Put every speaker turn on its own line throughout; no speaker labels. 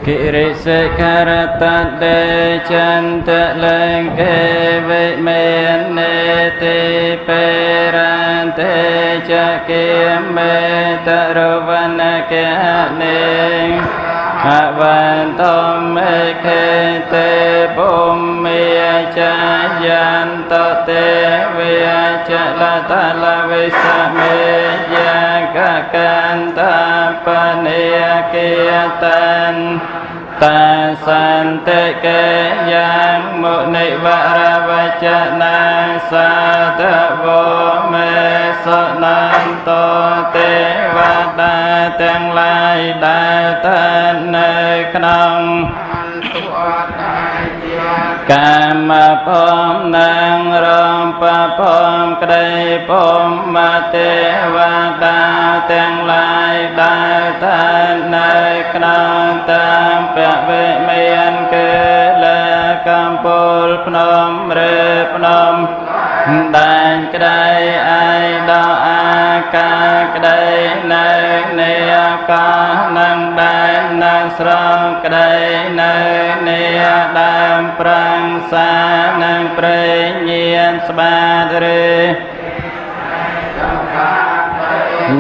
กิริสิกรตัดเดจันตะเลงเกวิเมนเนติเปรันเตจะเกมเมตรวันเกเนหะวันตมเมเคเตปุมเมียจายันตเตเวียจะละตะละวิสเมยกะกันตาปเนยเกตันตาสันเตเกยังมุนิวรวัจนะสาตโวเมสนันโตเทวดาทั้งหลายได้ตันในขนมกามพรมนางรมปะพรมไกรพรมมาเทวดาทั้งหลายได้ตันในขนมตามเปะเวเมียนเกลกำปุลพนมเรพนมได้ไกรไอดาอากาไกรในเนียกานังได้นังสระไกรในเนียดามปรังสานังเปรเยียนสบาดเร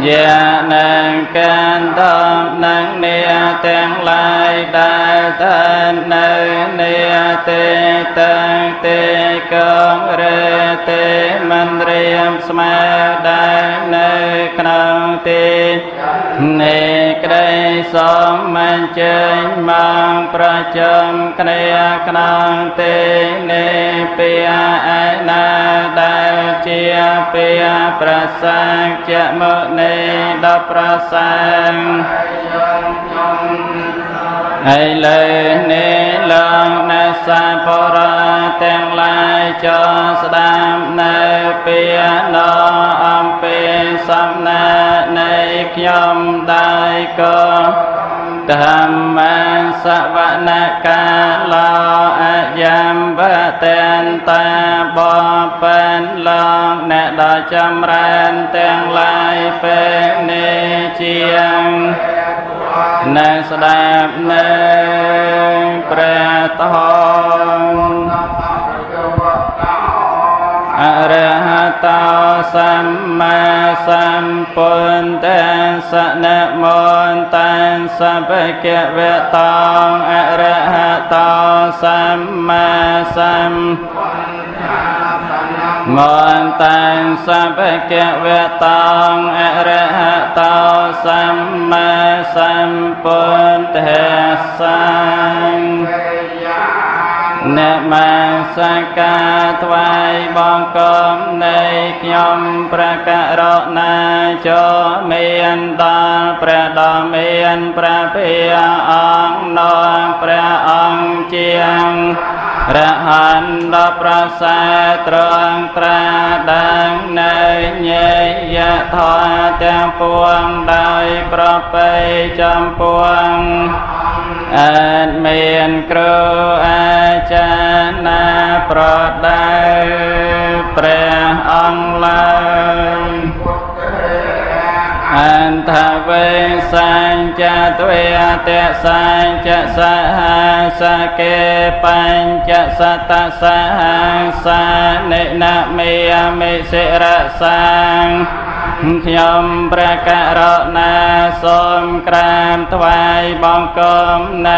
ยานังกันตอบนังเนียแตงลายได้ตันในเนียเตตังเตกองเรเตมันเรียมสมาได้ในขนมเตเนกได้สมมันเจงมังประจำเนียขนมเตเนเปียไอนาได้เจียเปียประสังจะมเนดับประสังไอเลยเนลองนาสาปราแตงลายจอสดามในเปียนออัมเปสัมนาในขยมได้ก็ธรรมังสวนาคาลาอายัมบะเตนตาบอเป็นลองแนดาจำรันแตงลายเป็นเนเจียงในสดาบในประทองอรหัตสัมมาสัมพุทธัสสะนะโมตัสสะภะคะวะโตอะระหะโตสัมมาสัมโมตัสสะภะคะวะโตอะระหะโตสัมมาสัมพุทธัสสะนะมาสักการะถวายบังคมในขยมประกาศนาโจเมียนตาพระดอเมียนพระเพียองนองพระองค์เจียงพระหันดอพระสาตรองตราดังในเยยะทอแตงปวงได้ประไปจำปวงอาจเมียนครูอาจารย์นาโปรดได้พระองค์ลายอันทเวสัญจตเวเตสัญจสหัสเกปัญจสัตตสหัสเนนะเมียมิสิระสังขยมประกาศนาสมกรามถวายบังคมใน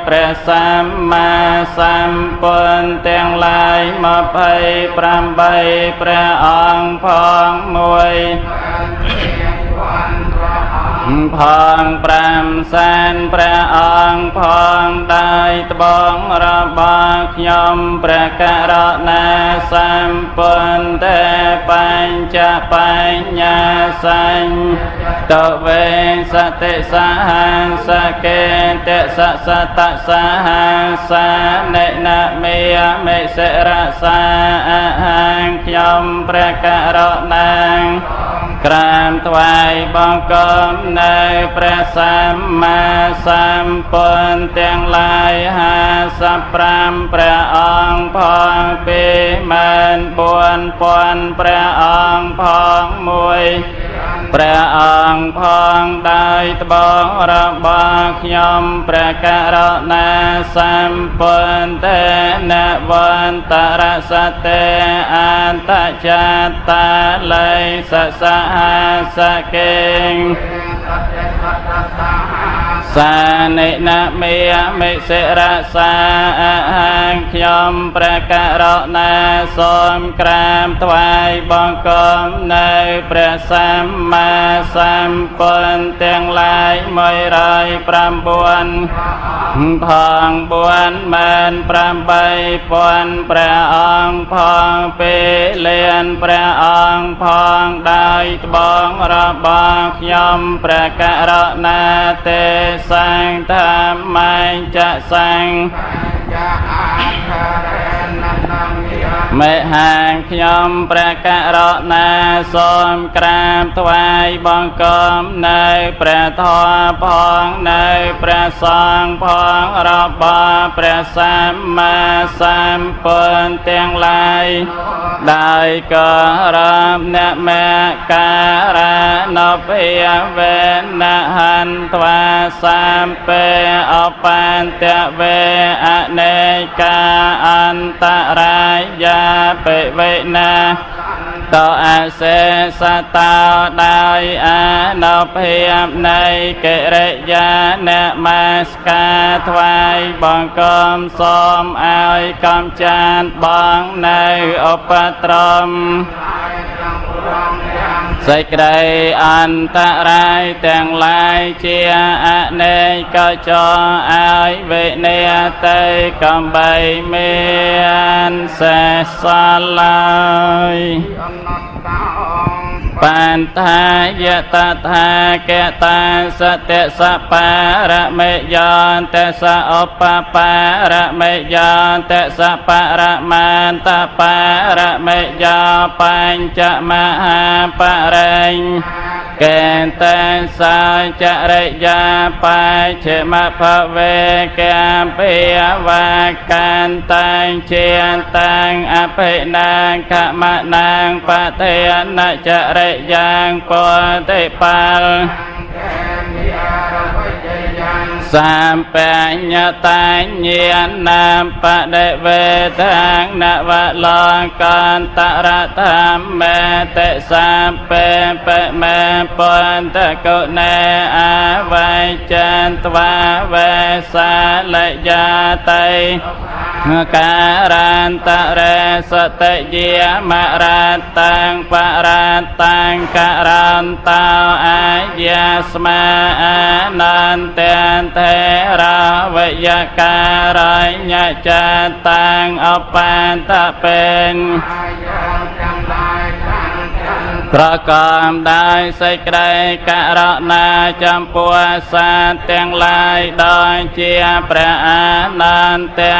พระสัมมาสัมพุทธทั้งหลายมาไปพรำใบพระองค์พองมวยพองปรำสันพระองค์พองได้ตบองระบากยมประกาศนาสัมพุทธปัญจปัญญาสัญตเวสติสหัสเกเตสสตสหัสเนนะเมียมิสิระสาหังยมประกาศนางกราบถวายบังคมในพระสัมมาสัมพุทธทั้งหลาย50 พระองค์พองปีมันบวนปวนพระองค์พองมวย ព្រះអង្គផងដោយត្បូងរបស់ខ្ញុំព្រះករុណាសម្ពុន្ទនវន្តរសតេអន្តចាតាល័យសសហសកេងសានិណមេមិសិរសាអហង្ខ្ញុំព្រះករុណាសូមក្រាបថ្វាយបង្គំនៅព្រះសម្មាសម្ពុទ្ធទាំងឡាយ109ផង4ម៉ឺន8,000ព្រះអង្គផងពេលៀនព្រះអង្គផងដោយត្បូងរបស់ខ្ញុំព្រះករុណាទេសង្ឃធម្មញ្ចសង្ឃមេហាងខ្ញុំព្រះករុណាសូមក្រាបថ្វាយបង្គំនៅព្រះធម៌ផងនៅព្រះសង្ឃផងរបស់ព្រះសម្មាសម្ពុទ្ធទាំងឡាយដោយក៏រំអ្នកមេការណភិវេនហន្ត្វាសម្ពេអបន្តវេអនេកាអន្តរាយាពិវេណាតអសេសតោដោយអនុភាពនៃកិរិយានមស្ការថ្វាយបង្គំសូមឲ្យកំចាន្តបងនៅឧបទ្រពសេចក្តីអន្តរាយទាំងឡាយជាអនេកចរឲ្យវិនិយតិកំបីមានសេសសល់ឡើយបានថាយតថាកតាសតិសបារមេយន្តសឧបបារមេយន្តសបរមន្តបារមេយោបញ្ចមហាបរិញ្ញកេតសចរិយាបច្ឆមភវេកម្ពិវាកានតាំងជាតាំងអភិណាងខមណាងបតេនចរិយ៉ាងពុតិបាលសម្បញ្ញតាញានាមបដិវេតាំងនវលោកន្តរធម្មេតិសម្ពេបមេពន្តគុណេអវៃចន្ទវាវេសាលយាតៃការន្តរេសតិយាមរតាំងបរតាំងករន្តោអាយាស្មាអនន្តទេរាវយការញ្ញចតាំងអបន្តពេញប្រកបដោយសេចក្តីករុណាចំពោះសាត្វទាំងឡាយដោយជាព្រះអនន្តទេ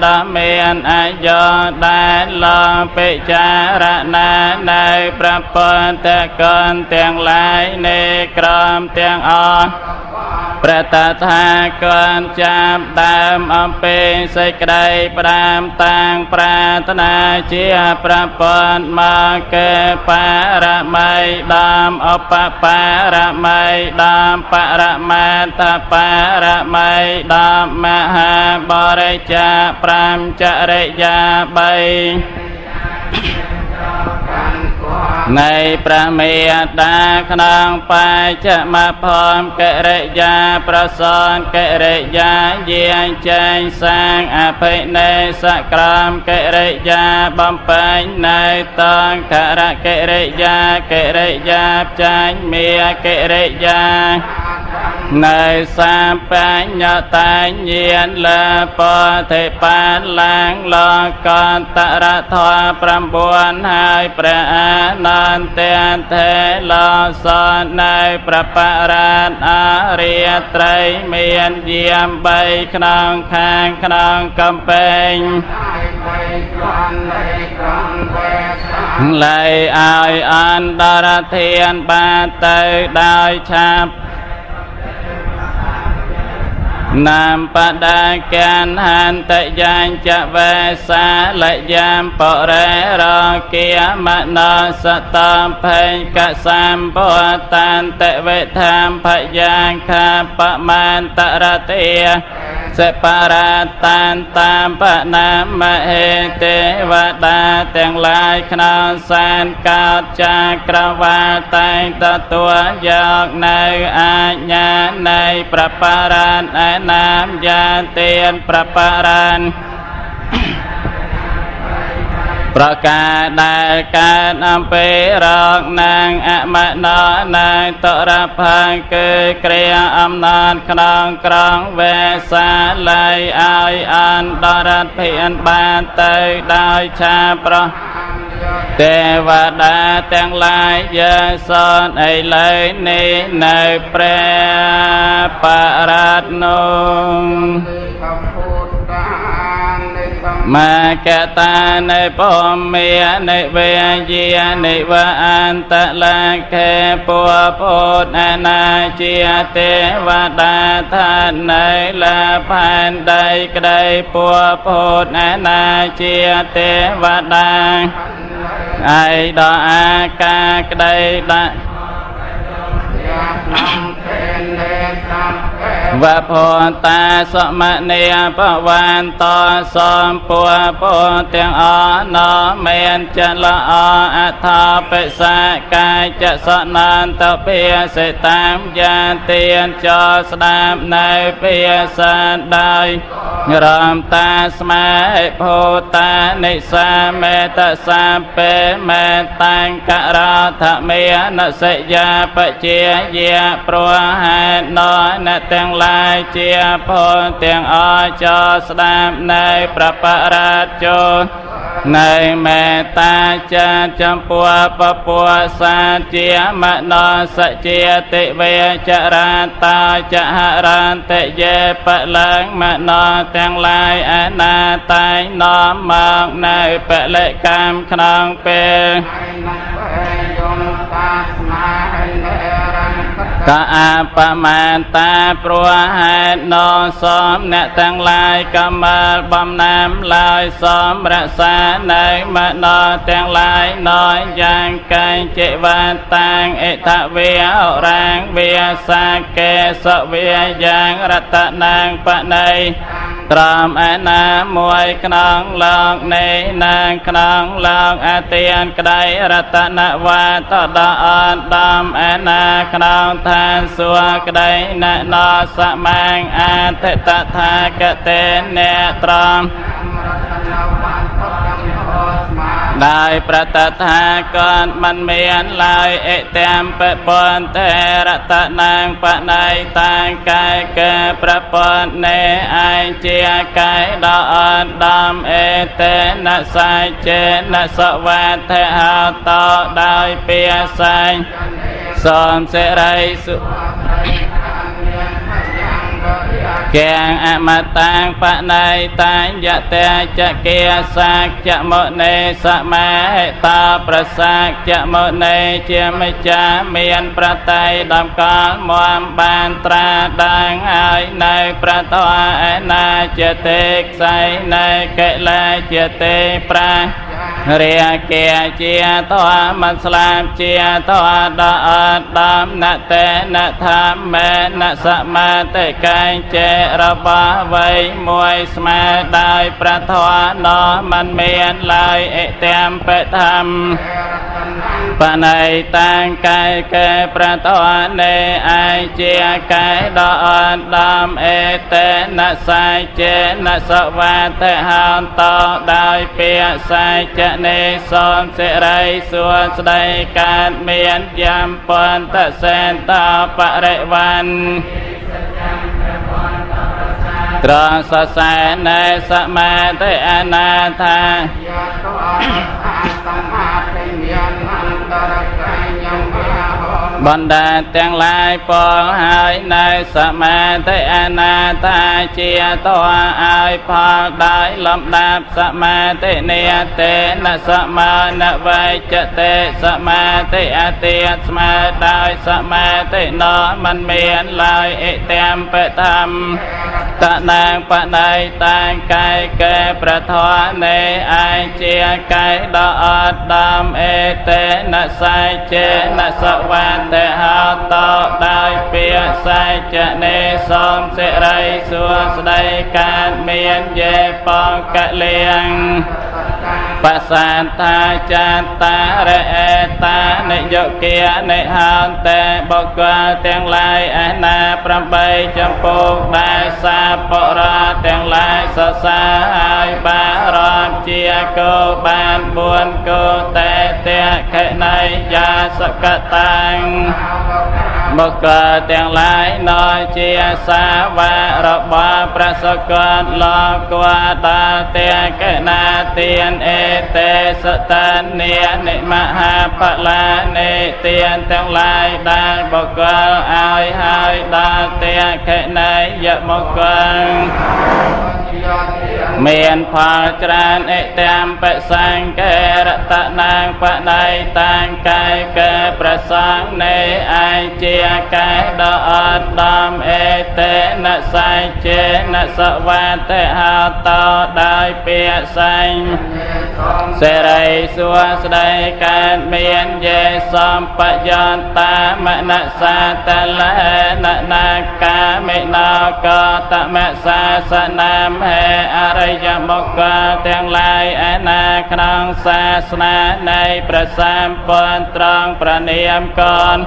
ដ៏មានអាយុដែលលងពិចារណានៅព្រះពុទ្ធគុណទាំងឡាយនៃក្រមទាំងអស់ព្រះតថាគតចាប់ដើមអំពីសេចក្តីផ្ដាំតាំងប្រាថ្នាជាព្រះពុទ្ធមកកេបរមីដំឧបបរមីដំបរមត្តបរមីដំមហាបរិច្ចា5ចរិយា3នៃព្រះមេត្តាក្នុងបច្ចមភមកិរិយាប្រសនកិរិយាយាងចែងសាងអភិនេសក្រមកិរិយាបំពេញនៅតង្ករកិរិយាកិរិយាចាញ់មេកិរិយានៅសម្បញ្ញតាញាណលើពតិបានឡើងលោកន្តរធម៌9ហើយព្រះអនន្តទេលោសនៅព្រះបរាតអរិយត្រីមានយាម3ក្នុងខាងក្នុងកំពែងលៃឲ្យអន្តរធានបានទៅដោយឆាប់ นามปดาการหันตยัญจะเวสาละยามปะเรรอเกียมโนสตอมเพงกสัมปตันเตเวธามพยังคาปะมันตระเตียเสปาราตันตามปะนามเอเตวดาเตียงลายขนานแสนกาจากรวาลแต่งตัวยอกในอาญาในประปารานนามยาเตียนประปารานประกาศได้การอำเภอรอกนางอมนานางตระพังเกิดเกลียอำนาจครองกรองเวสาไลอายอันดรัตเพียนบานเตยได้ชาประเทวดาแต่งลายเยสอนไอเลยนี้ในเปรปารัตนงมาแกตาในปอมเมียในเวียเยียในวาอันตะลาแคปัวโพดนาเจียเทวดาท่านในละพันใดกระไดปัวโพดนาเจียเทวดาไอดออากากระไดดะวะโพตาสมะเนียปวันตอสมปัวโพเตียงอนอเมียนจะละอัทาเปสากายจะสนันตเปียเสตามยาเตียนจอสดามในเปียสันได้รามตาสมัยโพตานิสาเมตสาเปเมตังกราธเมียนเสยาปเจียเยียปรัวหานอนเตียงลายเจียโพเตียงจอสดามในประปราชโจในเมตตาจะจำปัวปปัวสาเจียมโนสเจียติเวจราตาจะหารันเตเยปะลังมโนเตียงลายอนาตายน้อมมองในเปเลกามขนองเปกะอาปมาตาปรัวหานอสมเนตังลายกำมาบำนามลายสมรักษาในมโนเตียงลายน้อยยังกายเจวันตังเอทะเวียรังเวียสาเกสเวียยังรัตนางปะในตรามอานามวยขนองลองในนางขนองลองอาเตียนกระไดรัตนวาตดอนดอมอานาขนองทานสัวกระไดนนอสมังอาเทตถากเตเนตรามได้ประตถากรมันเมียนลายเอเตมเปปนเทระตะนางปะในตังกายเกประปนเนไอเจียกายดอนดอมเอเตนะสายเจนะสวัสเทหาต่อได้เปียสายสอมเสรัยสุแกงอมตังปะในตังยะเตจะเกียสักจะโมเนสมัยตาประสักจะโมเนเจียมจาเมียนประไตดำกอลมวมบานตราดังไอในประทวนาเจเตกใสในเกลเจเตปราเรียเกียเจียตัวมันสลามเจียตัวดอดำนะเตนะธรรมเมนะสมาเตกายเจระบาไว้มวยสมาได้ประทวนอมันเมียนลายเอเตมเปธรรมปะในตังกายเกประทวนเนไอเจียกายดอนดำเอเตนะสายเจนะสวัสเทหันต่อได้เปียสายเจเนสอนเสรัยสวนสดายการเมียนยามปนตะเสนตาปะเรวันตรองสแสในสมาเตอนาธาบรรดาเตียงลายปองหายในสมาเตอนาธาเจียตัวอายพอได้ลำดับสมาเตเนเตนะสมานะไวจะเตสมาเตอเตียสมาได้สมาเตนอมันเมียนลายเอเตมเปธรรม ตะนางปะในตางกายแก่ประทอในไอเจียกายดอดดามเอเตนะไซเจนะสวัสเตหาตอได้เปียไซเจเนสมเสไรสัวสไดการเมียนเยปองกะเลียงปัสสานตาจานตาเรเอตาในโยเกียในหานแต่บอกว่าเตียงลายอนาปรำใบจำปูได้สาปราเตียงลายสสายบารอนเจียโกบานบวนโกแต่เตียแค่ในยาสกตังบอกว่าเตียงลายน้อยเจียสาวะระบาประสกรลอกว่าตาเตียแค่นาเตียนเอเตสตันเนียนิมหาปลาเนเตียนทั้งหลายได้บอกว่าอายหายดาเตียแค่ไหนยะบอกว่าเมียนพาจรานเอเตมเปสังเกรัตนางปะในตังกายเกประสังในไอเจียกายดอดดอมเอเตนะไซเจนะสวัสเตหาตอได้เปียสังเสรัยสัวสไดการเมียนเยสมปยอนตามะนะสาตะเลนะนากาเมนากตมะสาสนามเฮอริยมกขเตียงลายอนาครองศาสนาในประสามปนตรองประเนียมก่อน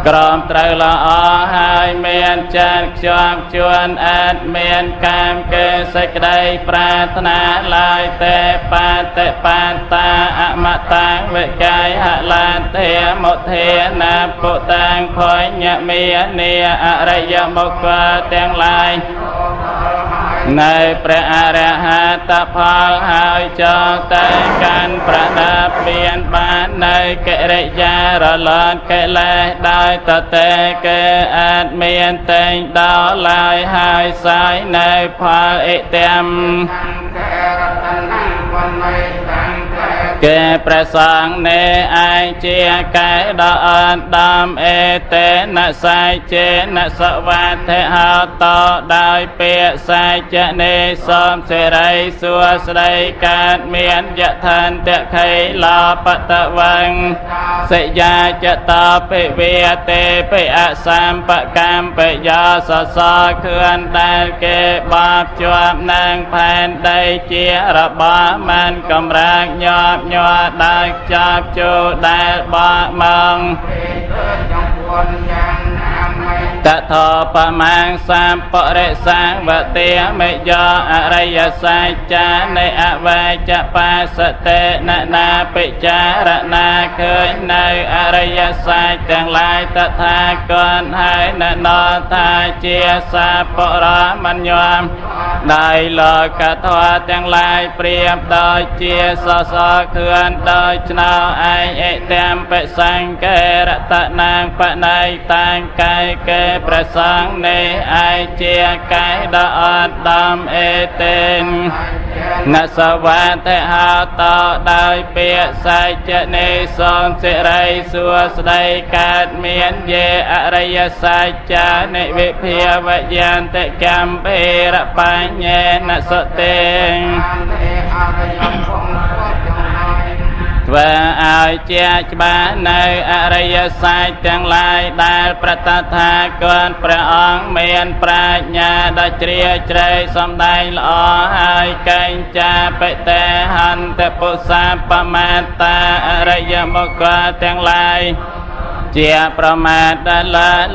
กรอมไตรละอหายเมียนจันจอมจวนอาจเมียนกามเกศกไดปรารถนาลายแต่ปาเตปาตาอมตังเวกายหลานเทมเทนาปุตังพอยญะเมียเนียอริยมกขเตียงลายในพระอรหัตพอลหายจอแต่การประดับเปลี่ยนบ้านในเกริยาระลอนเกลได้ตะเตเกอาจเมียนเตงดาวลายหายสายในพอลเอเตมเกประสังเนไอเจียกายดอนดามเอเตนะไซเจนะสวัสเทหาตอได้เปียไซเจเนสมเสรัยสัวสไดการเมียนยะทันเตไขลาปตะวังเสยาจะตาเปเวเตเปอะสามปะกามเปยาสสะเขื่อนได้เกบาปจวบนางแผ่นได้เจียระบามันกำรังยอบยอได้จับจูได้บามังตะทอปะมังสามปะเรสังวะเตียเมยออริยสัจจาในอวัยจะปัสเตนะนาปิจารณาเคยในอริยสัจทั้งหลายตถาคตให้นะนอทาเจียสาปะรามัญญามได้โลกธาตุทั้งหลายเปรียบโดยเจียสสเขื่อนโดยชนาไอเอเตมเปสังเกรัตนางปะในตังกายเกประสังในไอเจียกายดอนดอมเอเตนนะสวัสเทหาตอได้เปียไซเจเนสมเสรัยสัวสไดการเมียนเยอริยสัจจาในวิเพียวยันเตกัมเประปัญเยนะสเตงว่าเอาเจียจบาในอริยสัจทั้งหลายได้ประตถาคตพระองค์เมียนปราชญาได้เฉลียวใจสมได้ละอให้กัญจาเปเตหันเตปุสาปมาตาอริยมกขทั้งหลายเจียประมาทดัล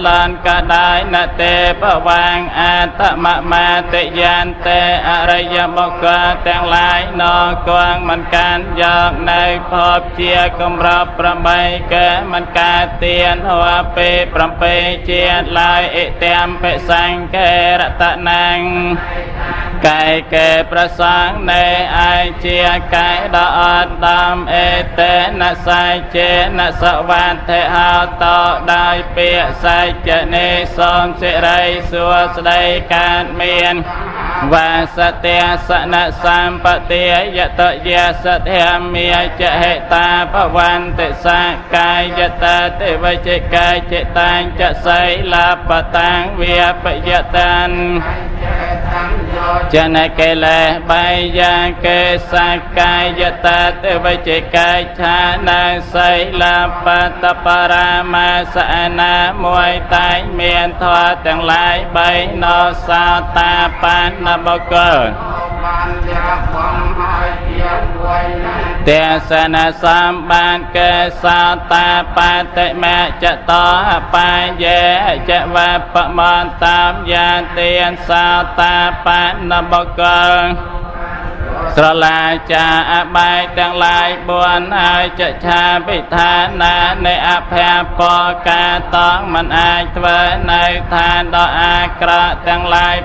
ลานก็ได้นาเตปวังอาตมะมาเตยันเตอริยมกขทั้งหลายนอกวางมันการยอกในพบเจียกำรับประใบเกมันกาเตียนหัวเปประเปเจียลายเอเตมเปสังเกรัตนังกายเกประสังในไอเจียกายดอนดามเอเตนะไซเจนะสวัสเทหาตอได้เปียไซเจเนสมเสรัยสัวสไดการเมียนวาสเตียสนะสัมปเตียยะตะเยสเทเมียจะเหตาภวันเตสากายยะตาเตวเจกายเจตังจะไสลาปตังเวียปยตัน chân kê lệ bay giang kê sa cai yata te vây chế cai cha na say la pa ta para ma sa na muay tai miền thoaទាំងឡាយbay no sa ta pan na bơ cơ Tè sa na sam ban kê sa ta pa te mẹ cha to pa ye cha va pa man tam ya tiên sa ta pa na bơ cơ Sra la cha bayទាំងឡាយ4ហើយចឆាពិធានានៃអភ័ពកាតងមិនអាចធ្វើនៅឋានដ៏អាក្រក់ទាំងឡាយ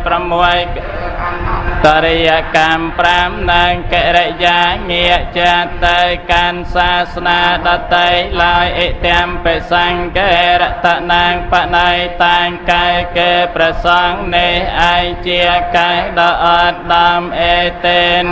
6តរិយកម្ម5និងកិរិយាងារចាទៅកាន់សាសនាដតីឡើយអិទាំងបិសង្កេរតនាងបណៃតាំងកាយគេប្រសងនេះឯងជាកាយដ៏អត់ដំអេតេន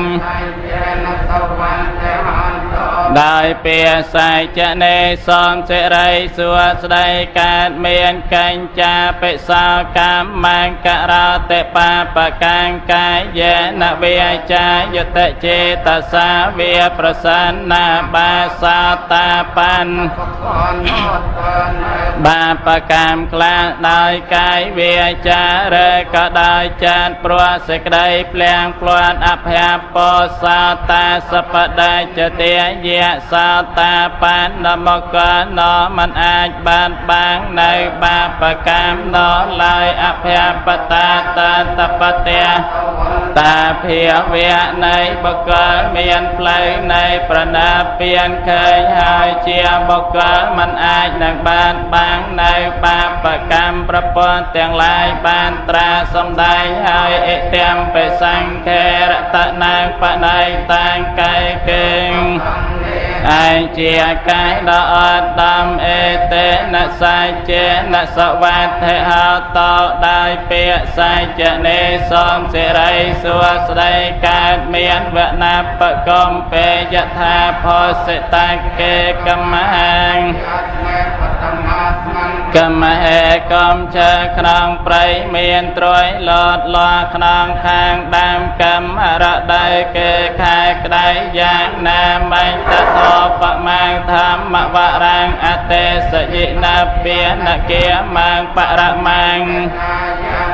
ដោយពាស័យចនេសំសិរីសួស្ដីកើតមានកញ្ចាបិសោកម្មង្ករតិបាបកាំងកាយេនវិចាយតចេតសាវាប្រសន្នាបាសាតាបញ្បាបកម្មខ្លះដោយកាយវាចាឬក៏ដោយចាតព្រោះសេចក្តីភ្លៀងភ្លាន់អភ័ពសាតាសបដិចតិយៈសាតាបណ្ណមកណមិនអាចបានបាំងនៅបាបកម្មដល់ឡើយអភ័ពតាតតបតេតាភិវៈនៃបុគ្គលមានផ្លូវនៃប្រណាពៀនឃើញហើយជាបុគ្គលមិនអាចនឹងបានបាំងនៅបាបកម្មប្រព័ន្ធទាំងឡាយបានត្រាសម្ដែងហើយអិទាំងបិសង្ខេរតនាងបណៃតាំងកាយគេងឯងជាកាយដ៏អត់ដំអេតេនសាចេនសវត្ថិហោតោដោយពាក្យសាចនេសំសិរីសួស្ដីកើតមានវណាបកំពេយថាផោសិតកេកម្មហាងកម្មហេកំជើក្នុងព្រៃមានត្រួយលត់លាក្នុងខាងដើមកម្មរដូវគេខែក្តីយ៉ាងណាមិញតធបមាងធម្មវរាងអតេសយិណពានគាមាងបរមាង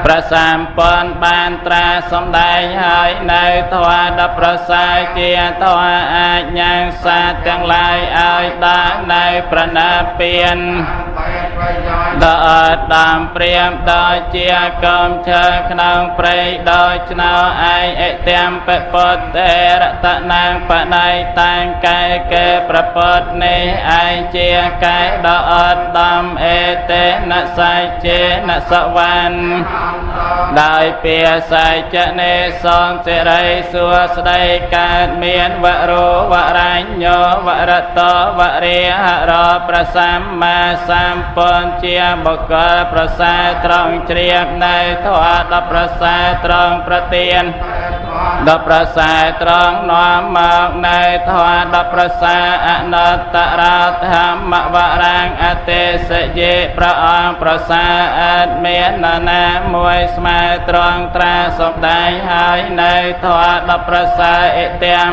ប្រសាមពនបានត្រាសម្ដែងហើយនៅធម៌ដ៏ប្រសើរជាធម៌អាចញ៉ាំងសាទាំងឡាយឲ្យដល់នៅប្រណិពៀនដ៏អត់ដំព្រាមដោយជាកំឈើក្នុងព្រៃដោយឆ្នោឯងអិទាំងបពុទ្ធេរតនាងបណៃតាំងកាយគេប្រពុតនេះឯងជាកាយដ៏អត់ដំអេតេនសាចេនសវណ្ណដោយពាសាចនេសំសិរីសួស្ដីកើតមានវរោវរញ្ញោវរតោវរិហរោប្រសម្មាសម្ពុនជាបុគ្គលប្រសើរត្រង់ជ្រាបនៅធម៌ដ៏ប្រសើរត្រង់ប្រទានដ៏ប្រសើរត្រង់នាំមកនៅធម៌ដ៏ប្រសើរអនត្តរធម្មវរាងអតិសយេព្រះអង្គប្រសើរអត់មាននរណាមួយស្មើត្រង់ត្រាសម្ដែងហើយនៅធម៌ដ៏ប្រសើរអិទាំង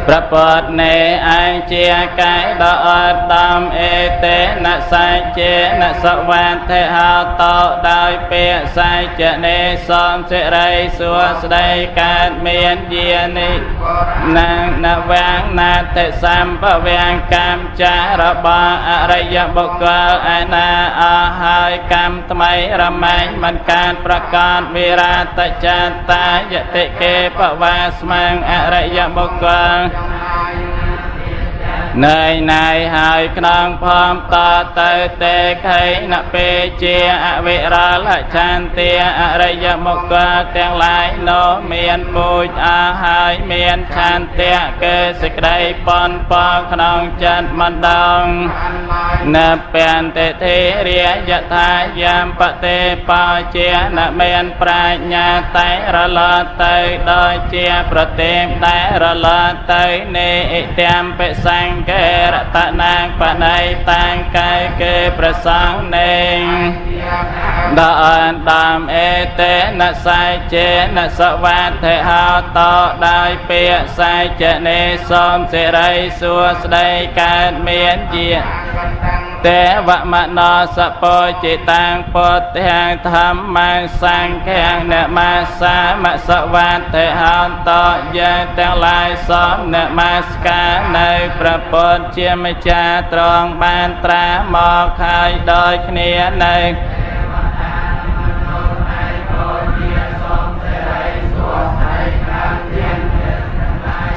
ព្រះពុទ្ធនេះឯងជាកាយដ៏អត់ដំអេតេនសាចេនសវត្ថិហោតោដោយពាក្យសាចនេសំសិរីសួស្ដីកើតមានយានិនាងនវាងណាតិសម្ភវាងកម្មចារបស់អរិយបុគ្គលឯណាអស់ហើយកម្មថ្មីរមែងមិនកើតប្រកាសវិរាតចតាយតិកេបវាស្មាងអរិយបុគ្គលណៃណៃហើយក្នុងផមតទៅទេខៃណពេជាអវិរលឆន្ទាអរិយបុគ្គលទាំងឡាយនោះមានពូជអស់ហើយមានឆន្ទៈគឺសេចក្តីប៉ុនប៉ងក្នុងចិត្តមិនដង na pen te thế ria ya tha yam pa te pa chia na men pra nhà tay ra la tay đôi chia pra te tay ra la tay ne tiam pe sang ke ra ta nang pa nay tang kai ke pra sang ne đàn đàm e te na sai che na sa va te ha to đai pe sai che ne som se rai xua sdai can miên diện tế vạ mạ no sa po chỉ tang po thang tham mang sang khen nè ma sa ma sa van te han to ye tang lai som nè ma ska nơi prapon chia ma cha trong ban tra mo khai đôi khnia nơi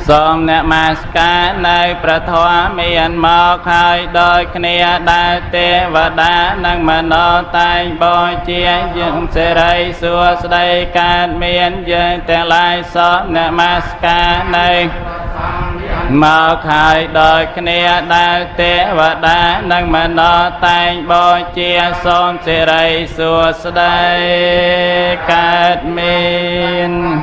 som nè ma ska nơi prathoa miên mo khai đôi khnia đa te và đa năng mà no tai bo chia dựng se rai xua sdai can miên ye tang lai som nè ma ska nơi mơ khai đôi khnia đa te và đa năng mà no tai bo chia som se rai xua sdai can miên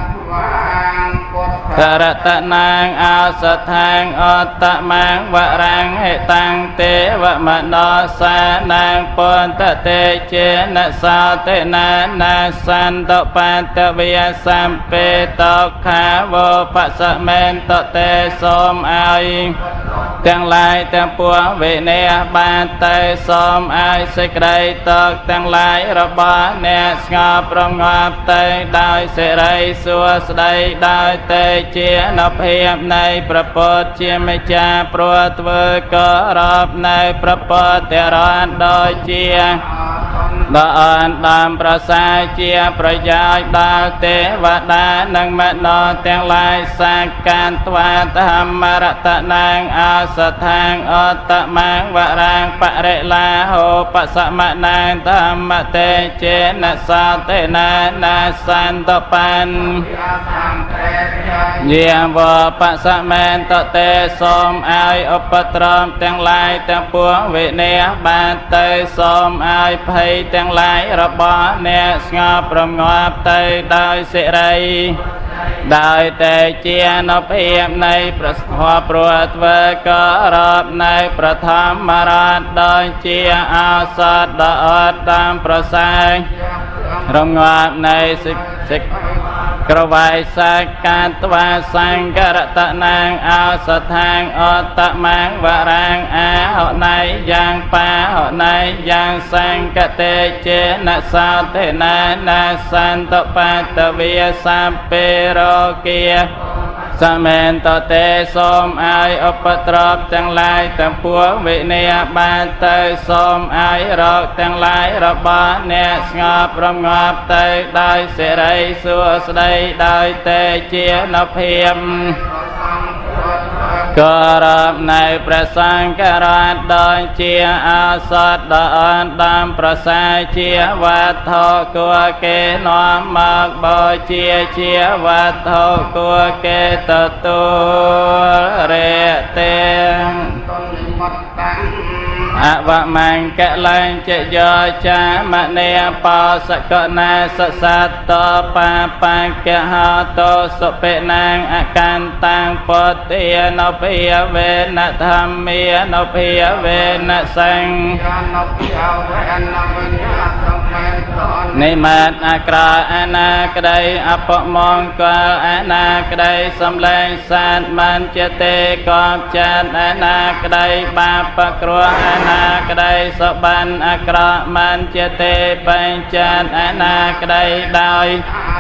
Khara ta nang a sa thang o ta mang va rang he tăng te va ma no sa nang pon ta te che na sa te na san to pan ta via sam pe to kha vô pa sa men to te som aiទាំងឡាយទាំងពួងវេនេបានតែសូមឲ្យសេចក្តីតកទាំងឡាយរបស់អ្នកស្ងប់រងាប់ទៅដោយសេរីសួស្តីដោយតែជានុភាពនៃព្រះពុទ្ធជាម្ចាស់ព្រោះធ្វើគោរពនៅព្រះពុទ្ធរនដូចជាដ៏អនដំប្រសើរជាប្រយោជន៍ដល់ទេវតានិងមនោទាំងឡាយសាកានត្វាធម្មរតនាងអសថាងអតមាងវរាងបរិលាហោបសមនាងធម្មតេចេនសតេណានាសន្តបានយាវបសមែនតតេសូមឲ្យឧបត្រមទាំងឡាយទាំងពួងវិនេបានទៅសូមឲ្យភ័យទាំងឡាយរបស់អ្នកស្ងប់រងាប់ទៅដោយសិរីដោយតែជានុភាពនៃព្រះធម៌ព្រោះធ្វើគោរពនៅព្រះធម្មរដ្ឋដោយជាឱសថដ៏អត់តាមប្រសើររងាប់នៃសិក្ខាក្រវៃសាកាតវាសង្ករតនាងឱសថាងអតមាងវរាងអាហណៃយ៉ាងបាហណៃយ៉ាងសង្កតេចេនសោតេណានាសន្តបតវិសម្ពេរោគាសមែនតតេសូមឲ្យឧបត្រពទាំងឡាយទាំងពួងវិនេបានទៅសូមឲ្យរកទាំងឡាយរបស់អ្នកស្ងប់រងាប់ទៅដោយសិរីសួស្តីដោយតែជានុភាពគោរពនៅព្រះសង្ឃរដ្ឋដោយជាឱសថដ៏អនដំប្រសើរជាវត្ថុគួរគេនាំមកបូជាជាវត្ថុគួរគេទទួលរេទេអវមង្កលញ្ចយោចាមនេបោសកណាសសតតបាបង្កហោតោសុពេណាងអកន្តាំងពុទ្ធានុភិយវេនធម្មានុភិយវេនសង្ឃនិមតអក្រអនាក្តីអពមង្គលអនាក្តីសំឡេងសាទមានចេទេកបចាតអនាក្តីបាបគ្រោះអនាក្តីសបានអក្រមានចេទេបញ្ចាតអនាក្តីដោយ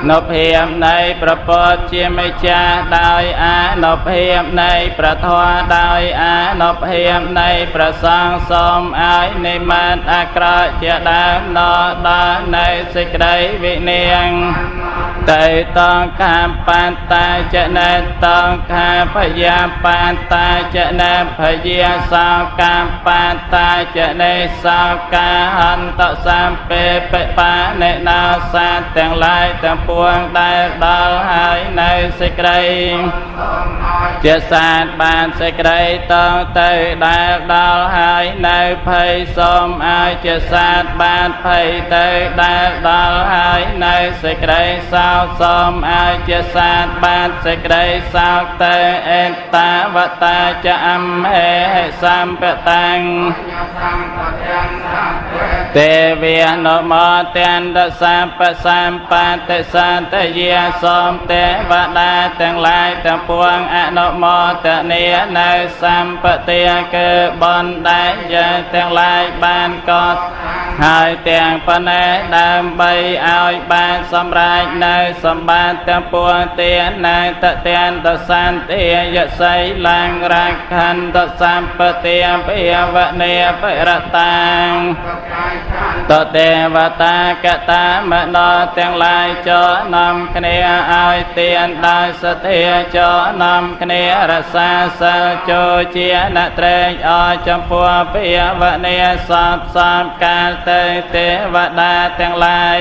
នុភាពនៃព្រះពុទ្ធជាម្ចាស់ដោយអនុភាពនៃព្រះធម៌ដោយអនុភាពនៃព្រះសង្ឃសូមឲ្យនិមតអក្រជាដើមដល់នៅសេចក្តីវិនាងតែតងកាបានតាចនេតងកាភយាបានតាចនេភយាសោកាបានតាចនេសោកាហន្តសម្ពេបបានេណាសាទាំងឡាយទាំងពួងដែលដល់ហើយនៅសេចក្តី ជាសាទបានសេចក្តីតទៅដែលដល់ហើយនៅភ័យសូមឲ្យជាសាទបានភ័យទៅដែលដល់ហើយនៅសេចក្តីសោកសូមឲ្យជាសាទបានសេចក្តីសោកទៅអេតាវតាចអំហេសម្បតាំងទេវានុមតន្តសម្បសម្បតិសន្តយាសូមទេវតាទាំងឡាយទាំងពួងអនុមតនានៅសម្បទាគឺបុណ្យដែលយើងទាំងឡាយបានកត់ហើយទាំងប៉ុណ្ណេះដើម្បីឲ្យបានសម្រេចនៅសម្បត្តិទាំងពួងទាននៅតទានតសន្តិយសីឡាងរខន្តសម្បទាភិវនេបរតាំងតទេវតាកតាមនោទាំងឡាយចូលនាំគ្នាឲ្យទានដោយសទ្ធាចូលនាំគ្នារក្សាសិលចូលជាអ្នកត្រេកអរចំពោះភិវនេសពសំកាលទៅទេវតាទាំងឡាយ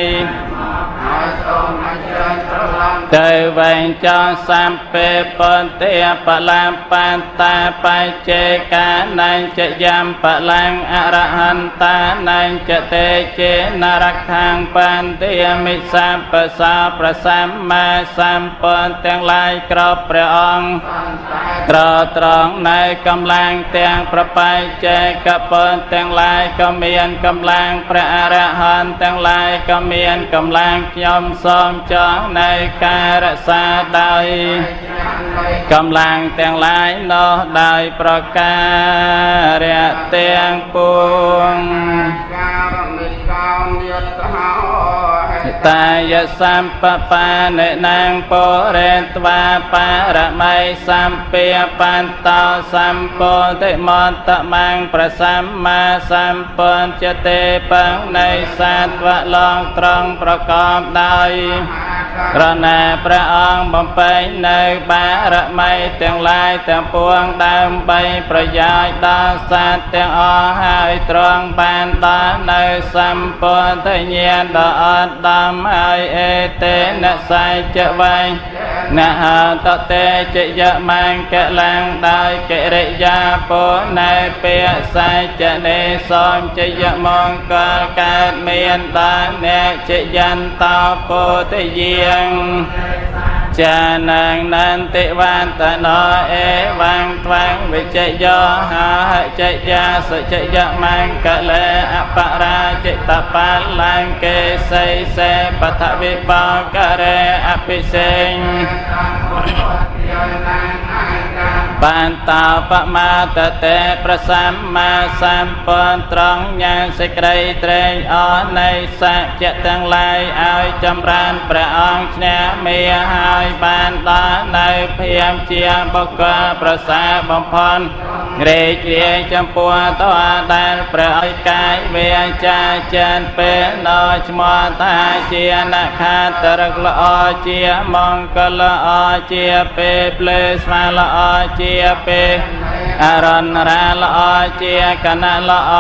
ទៅវិញចងសម្ពេពន្ទាបលាំងបន្តាបច្ចេកានញ្ចយំបលាំងអរហន្តានញ្ចតេចេនរខាងបន្ទាមិសម្បសោប្រសម្មាសម្ពន្ទទាំងឡាយគ្រប់ព្រះអង្គត្រង់នៅកម្លាំងទាំងប្របញ្ចេកពន្ទទាំងឡាយក៏មានកម្លាំងព្រះអរហន្តទាំងឡាយក៏មានកម្លាំងខ្ញុំសូមចងនៅការរក្សាដោយកម្លាំងទាំងឡាយនោះដោយប្រការទាំងពួងតាយសម្បបានិនាងពរេត្វាបរមៃសម្ពាបន្តោសម្ពោតិមន្តមាំងប្រសម្មាសម្ពុញ្ញទេបង្នៃសាត្វឡងត្រង់ប្រកបដោយក្រណែព្រះអង្គបំពេញនៅបារមីទាំងឡាយទាំងពួងដើម្បីប្រយោជន៍ដល់សត្វទាំងអស់ហើយទ្រង់បានដល់នៅសម្ពុទ្ធញ្ញាណដ៏អត់ដំហើយអេតេនសៃចវៃណហតតេចយមង្គលាំងដោយកិរិយាពុណែពាសៃចនេសូមចយមង្គលកើតមានដល់អ្នកចយន្តោពុទ្ធយាងចានាងនន្តិវន្តណោអេវងត្វាំងវិជយោហាចយាសុចយមង្គលេអបរាជិតបលាំងកេសីសេបថវិបោករេអភិសេងបានតោបមាតតេប្រសម្មាសម្ពុទ្ធត្រង់យ៉ាងសេចក្តីត្រេកអរនៃសច្ចៈទាំងឡាយឲ្យចម្រើនព្រះអង្គឈ្នះមាហើយបានដល់នៅភាពជាបុគ្គលប្រសើរបំផុតរេករាយចំពោះតើដែលព្រះឲ្យកាយវាចាចិនពេលដល់ឈ្មោះថាជាអ្នកខាតរកល្អជាមង្គលល្អជាពេលភ្លេស្មាល្អជាពេលអរណរាល្អជាកណល្អ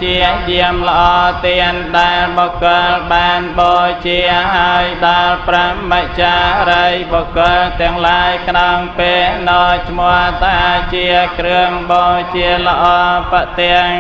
ជាយាមល្អទានដែលបុគ្គលបានបូជាហើយដល់ព្រមចារីបុគ្គលទាំងឡាយក្នុងពេលដល់ឈ្មោះថាជាគ្រឿងបូជាល្អបទាំង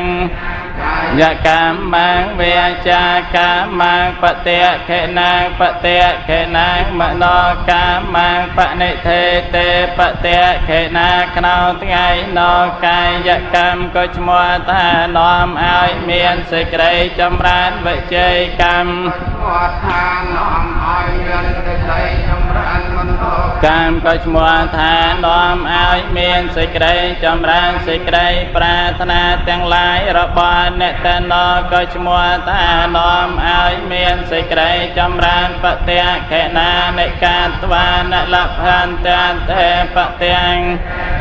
យកម្មងវាចាកម្មងបតិខេណាងបតិខេណាងមនោកម្មងបនិធេទេបតិខេណាក្នុងថ្ងៃនោកាយកម្មក៏ឈ្មោះថានាំឲ្យមានសេចក្តីចម្រើនវិជ័យកម្មថានាំឲ្យមានសេចក្តីចម្រើនមនោកម្មក៏ឈ្មោះថានាំឲ្យមានសេចក្តីចម្រើនសេចក្តីប្រាថ្នាទាំងឡាយរបស់អ្នកតណោក៏ឈ្មោះថានាំឲ្យមានសេចក្តីចម្រើនបតិខេណានិកាត្វានលភន្តន្តេបទាំង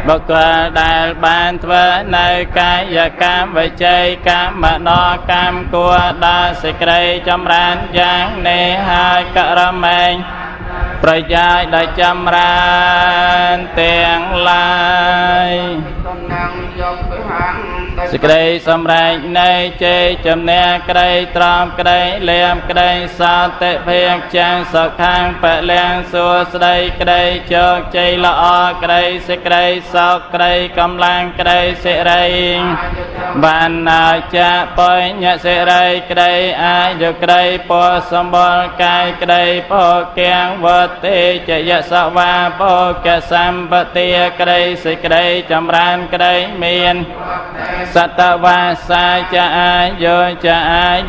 បុគ្គលដែលបានធ្វើនៅកាយកម្មវិជ័យកម្មមនោកម្មគួរដល់សេចក្តីចម្រើនយ៉ាងនេះហើយករមែងប្រយោជន៍ដល់ចម្រើនទាំងឡាយតំណាងយកវិហារ សេចក្តីសម្រេចនៃជ័យជំនះក្តីត្រង់ក្តីលៀមក្តីសតិភាកចាំងសុខាំងពលំសួស្តីក្តីជោគជ័យល្អក្តីសេចក្តីសុខក្តីកម្លាំងក្តីសិរីបានណាចាបុញ្ញសិរីក្តីអាយុក្តីពោសម្បល់កាយក្តីពោកៀងវតិចយសវាពោកសម្បទាក្តីសេចក្តីចម្រើនក្តីមានសតវាសាចាអា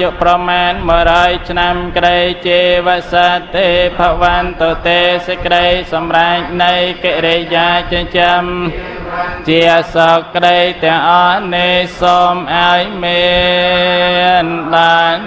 យុប្រមាណ100ឆ្នាំក្តីជីវសតិភវន្តទេសេចក្តីសម្រេចនៃកិរិយាចិញ្ចឹមជាសក្តីទាំងអស់នេះសូមឲ្យមានបាន